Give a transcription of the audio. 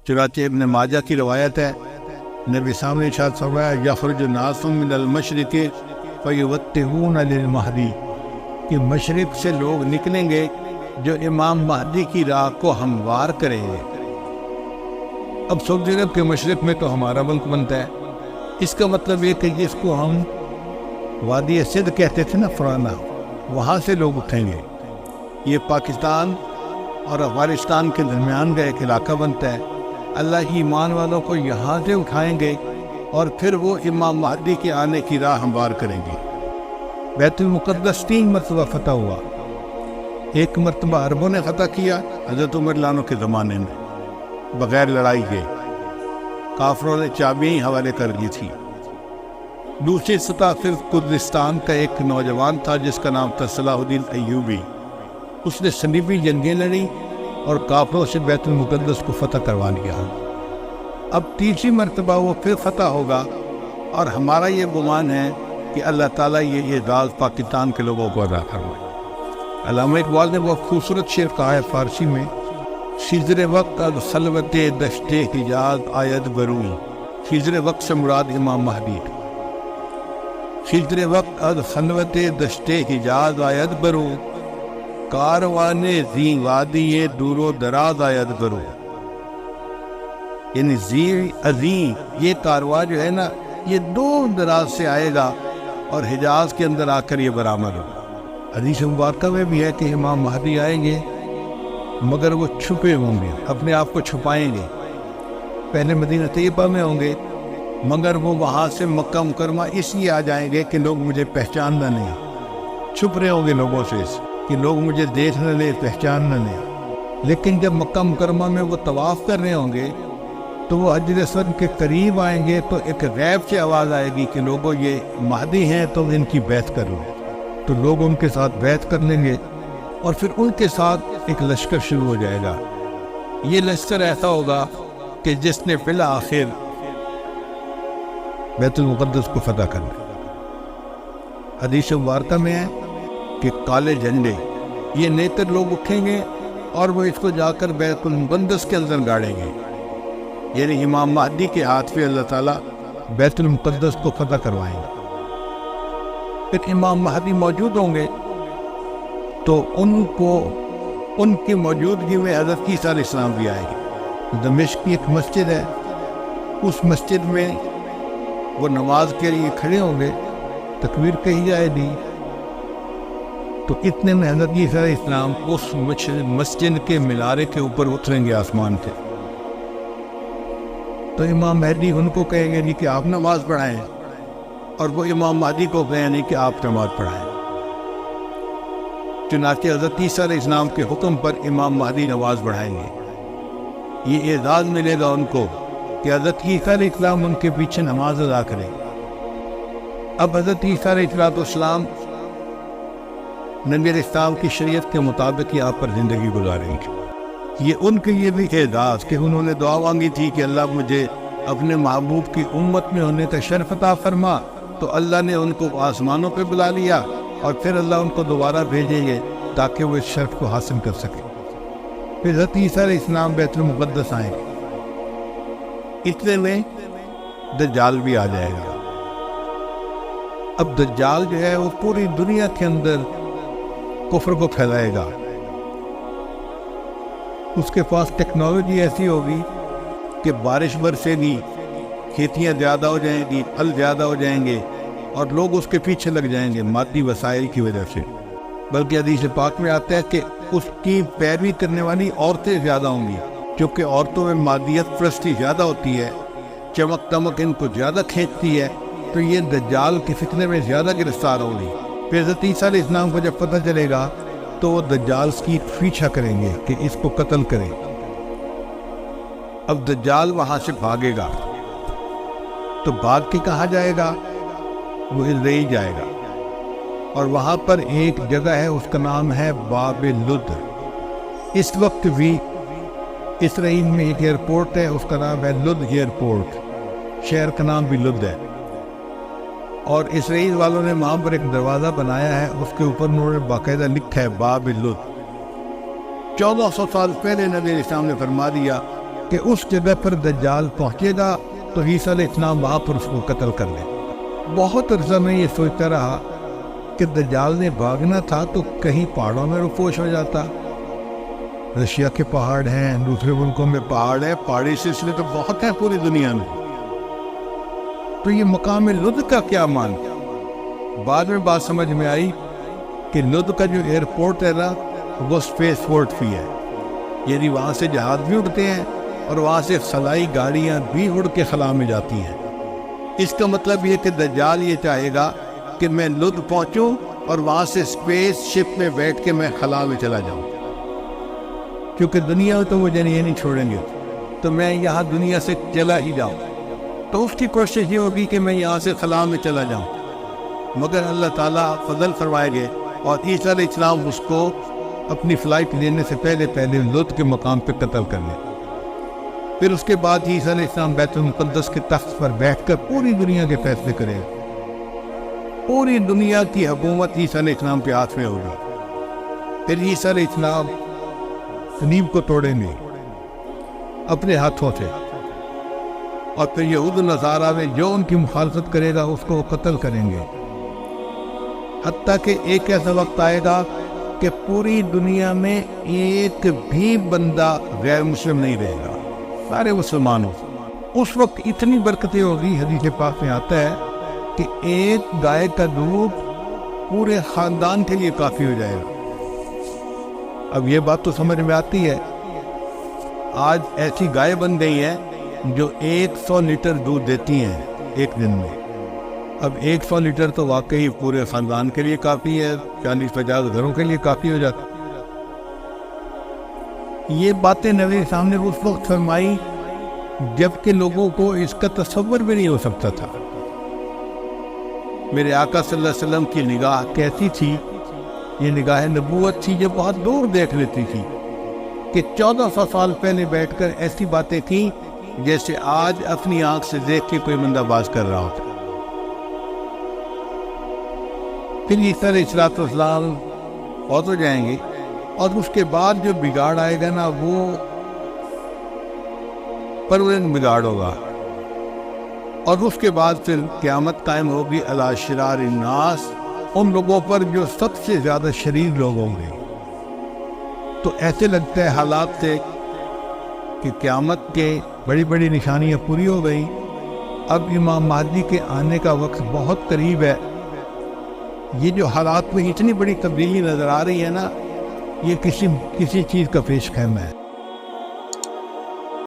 چنانچہ ابن ماجہ کی روایت ہے، نبی سامنے ارشاد فرمایا یخرج الناس من المشرق فیوتہون للمہدی، کہ مشرق سے لوگ نکلیں گے جو امام مہدی کی راہ کو ہموار کریں گے۔ اب سعودی عرب کے مشرق میں تو ہمارا ملک بنتا ہے، اس کا مطلب یہ کہ جس کو ہم وادی سندھ کہتے تھے نا فرانا، وہاں سے لوگ اٹھیں گے۔ یہ پاکستان اور افغانستان کے درمیان کا ایک علاقہ بنتا ہے۔ اللہ کی ایمان والوں کو یہاں سے اٹھائیں گے اور پھر وہ امام مہدی کے آنے کی راہ ہموار کریں گے۔ بیت المقدس 3 مرتبہ فتح ہوا۔ ایک مرتبہ عربوں نے فتح کیا حضرت عمر لانو کے زمانے میں بغیر لڑائی کے، کافروں نے چابیاں ہی حوالے کر دی تھی۔ دوسری سطح صرف کردستان کا ایک نوجوان تھا جس کا نام تھا صلاح الدین ایوبی، اس نے صلیبی جنگیں لڑی اور کافروں سے بیت المقدس کو فتح کروا لیا۔ اب تیسری مرتبہ وہ پھر فتح ہوگا، اور ہمارا یہ گمان ہے کہ اللہ تعالیٰ یہ اعزاز پاکستان کے لوگوں کو عطا فرمائے۔ علامہ اقبال نے بہت خوبصورت شعر کہا ہے فارسی میں، خضر وقت از خلوت دشت حجاز آید برون، خضر وقت سے مراد امام مہدی، خضر وقت از خلوت دشت حجاز آید برون، کاروان زی وادی دور و دراز آید برون، یعنی زی عظیم یہ کارواں جو ہے نا یہ دور دراز سے آئے گا اور حجاز کے اندر آ کر یہ برآمد ہوگا۔ حدیث مبارکہ میں بھی ہے کہ امام مہدی آئیں گے مگر وہ چھپے ہوں گے، اپنے آپ کو چھپائیں گے۔ پہلے مدینہ طیبہ میں ہوں گے مگر وہ وہاں سے مکہ مکرمہ اس لیے آ جائیں گے کہ لوگ مجھے پہچاننا نہیں، چھپ رہے ہوں گے لوگوں سے کہ لوگ مجھے دیکھ نہ لیں، پہچان نہ لیں۔ لیکن جب مکہ مکرمہ میں وہ طواف کر رہے ہوں گے تو وہ حجر اسود کے قریب آئیں گے تو ایک غیب سے آواز آئے گی کہ لوگوں یہ مہدی ہیں تو ان کی بیعت کر لو، تو لوگ ان کے ساتھ بیعت کر لیں گے اور پھر ان کے ساتھ ایک لشکر شروع ہو جائے گا۔ یہ لشکر ایسا ہوگا کہ جس نے فی الآخر بیت المقدس کو فتح کرنا۔ حدیث مبارکہ میں ہے کہ کالے جھنڈے یہ نیتر لوگ اٹھیں گے اور وہ اس کو جا کر بیت المقدس کے اندر گاڑیں گے، یعنی امام مہدی کے ہاتھ پہ اللہ تعالیٰ بیت المقدس کو فتح کروائیں گے۔ پھر امام مہدی موجود ہوں گے تو ان کی موجودگی میں حضرت عیسیٰ علیہ السلام بھی آئے گے۔ دمشق کی ایک مسجد ہے، اس مسجد میں وہ نماز کے لیے کھڑے ہوں گے، تکبیر کہی جائے گی تو اتنے میں حضرت عیسیٰ علیہ السلام اس مسجد کے مینارے کے اوپر اتریں گے آسمان سے، تو امام مہدی ان کو کہیں گے نہیں کہ آپ نماز پڑھائیں، اور وہ امام مہدی کو کہیں نہیں کہ آپ نماز پڑھائیں۔ چنانچہ حضرت عیسیٰ علیہ السلام کے حکم پر امام مہدی نماز پڑھائیں گے۔ یہ اعزاز ملے گا ان کو کہ حضرت عیسیٰ علیہ السلام ان کے پیچھے نماز ادا کریں۔ اب حضرت عیسیٰ علیہ السلام نبی علیہ السلام کی شریعت کے مطابق یہاں پر زندگی گزاریں گے۔ یہ ان کے لیے بھی اعزاز کہ انہوں نے دعا مانگی تھی کہ اللہ مجھے اپنے محبوب کی امت میں ہونے کا شرف عطا فرما، تو اللہ نے ان کو آسمانوں پہ بلا لیا اور پھر اللہ ان کو دوبارہ بھیجیں گے تاکہ وہ اس شرف کو حاصل کر سکے۔ پھر حضرت عیسیٰ علیہ السلام بیت المقدس آئیں گے، اتنے میں دجال بھی آ جائے گا۔ اب دجال جو ہے وہ پوری دنیا کے اندر کفر کو پھیلائے گا۔ اس کے پاس ٹیکنالوجی ایسی ہوگی کہ بارش برسے گی، کھیتیاں زیادہ ہو جائیں گی، پھل زیادہ ہو جائیں گے اور لوگ اس کے پیچھے لگ جائیں گے مادی وسائل کی وجہ سے۔ بلکہ حدیث پاک میں آتا ہے کہ اس کی پیروی کرنے والی عورتیں زیادہ ہوں گی، کیونکہ عورتوں میں مادیت پرستی زیادہ ہوتی ہے، چمک دمک ان کو زیادہ کھینچتی ہے، تو یہ دجال کے فتنے میں زیادہ گرفتار ہوگی۔ پھر حضرت عیسیٰ علیہ السلام کو جب پتہ چلے گا تو وہ دجال کی پیچھا کریں گے کہ اس کو قتل کریں۔ اب دجال وہاں سے بھاگے گا تو بھاگ کے کہاں جائے گا؟ وہ اسرائیل جائے گا، اور وہاں پر ایک جگہ ہے اس کا نام ہے باب لد۔ اس وقت بھی اسرائیل میں ایک ایئرپورٹ ہے، اس کا نام ہے لد ایئرپورٹ، شہر کا نام بھی لد ہے، اور اسرائیل والوں نے وہاں پر ایک دروازہ بنایا ہے، اس کے اوپر انہوں نے باقاعدہ لکھا ہے باب لد۔ 1400 سال پہلے نبی علیہ السلام نے فرما دیا کہ اس جگہ پر دجال پہنچے گا تو عیسیٰ علیہ السلام وہاں پر اس کو قتل کر لیں۔ بہت عرصہ میں یہ سوچتا رہا کہ دجال نے بھاگنا تھا تو کہیں پہاڑوں میں رفوش ہو جاتا۔ رشیا کے پہاڑ ہیں، دوسرے ملکوں میں پہاڑ ہیں، پہاڑی سلسلے تو بہت ہیں پوری دنیا میں، تو یہ مقام لد کا کیا مان؟ بعد میں بات سمجھ میں آئی کہ لد کا جو ایئرپورٹ ہے نا وہ اسپیس پورٹ بھی ہے، یعنی وہاں سے جہاز بھی اڑتے ہیں اور وہاں سے خلائی گاڑیاں بھی اڑ کے خلا میں جاتی ہیں۔ اس کا مطلب یہ کہ دجال یہ چاہے گا کہ میں لد پہنچوں اور وہاں سے اسپیس شپ میں بیٹھ کے میں خلا میں چلا جاؤں، کیونکہ دنیا تو مجھے یہ نہیں چھوڑیں گے، تو میں یہاں دنیا سے چلا ہی جاؤں۔ تو اس کی کوشش یہ ہوگی کہ میں یہاں سے خلا میں چلا جاؤں، مگر اللہ تعالیٰ فضل فرمائے گے اور عیسیٰ علیہ السلام اس کو اپنی فلائٹ لینے سے پہلے لد کے مقام پہ قتل کر لیں۔ پھر اس کے بعد عیسیٰ علیہ السلام بیت المقدس کے تخت پر بیٹھ کر پوری دنیا کے فیصلے کریں گے۔ پوری دنیا کی حکومت عیسیٰ علیہ السلام کے ہاتھ میں ہوگی۔ پھر عیسیٰ علیہ السلام صلیب کو توڑیں گے اپنے ہاتھوں سے، اور پھر یہود و نصارہ میں جو ان کی مخالفت کرے گا اس کو قتل کریں گے، حتیٰ کہ ایک ایسا وقت آئے گا کہ پوری دنیا میں ایک بھی بندہ غیر مسلم نہیں رہے گا، سارے مسلمان ہو۔ اس وقت اتنی برکتیں ہوگی، حدیث پاک میں آتا ہے کہ ایک گائے کا دودھ پورے خاندان کے لیے کافی ہو جائے گا۔ اب یہ بات تو سمجھ میں آتی ہے، آج ایسی گائے بن گئی ہیں جو 100 لیٹر دودھ دیتی ہیں ایک دن میں۔ اب 100 لیٹر تو واقعی پورے خاندان کے لیے کافی ہے، 40-50 گھروں کے لیے کافی ہو جاتا۔ یہ باتیں نبی سامنے اس وقت فرمائی جبکہ لوگوں کو اس کا تصور بھی نہیں ہو سکتا تھا۔ میرے آقا صلی اللہ علیہ وسلم کی نگاہ کیسی تھی؟ یہ نگاہ نبوت تھی جو بہت دور دیکھ لیتی تھی، کہ 1400 سال پہلے بیٹھ کر ایسی باتیں تھیں جیسے آج اپنی آنکھ سے دیکھ کے کوئی بندہ باز کر رہا ہوتا۔ پھر عیسیٰ علیہ السلام فوت ہو جائیں گے، اور اس کے بعد جو بگاڑ آئے گا نا وہ پرماننٹ بگاڑ ہوگا، اور اس کے بعد پھر قیامت قائم ہوگی علی شرار الناس، ان لوگوں پر جو سب سے زیادہ شریر لوگ ہوں گے۔ تو ایسے لگتا ہے حالات سے کہ قیامت کے بڑی بڑی نشانیاں پوری ہو گئی، اب امام مہدی کے آنے کا وقت بہت قریب ہے۔ یہ جو حالات میں اتنی بڑی تبدیلی نظر آ رہی ہے نا، یہ کسی چیز کا پیش خیمہ ہے۔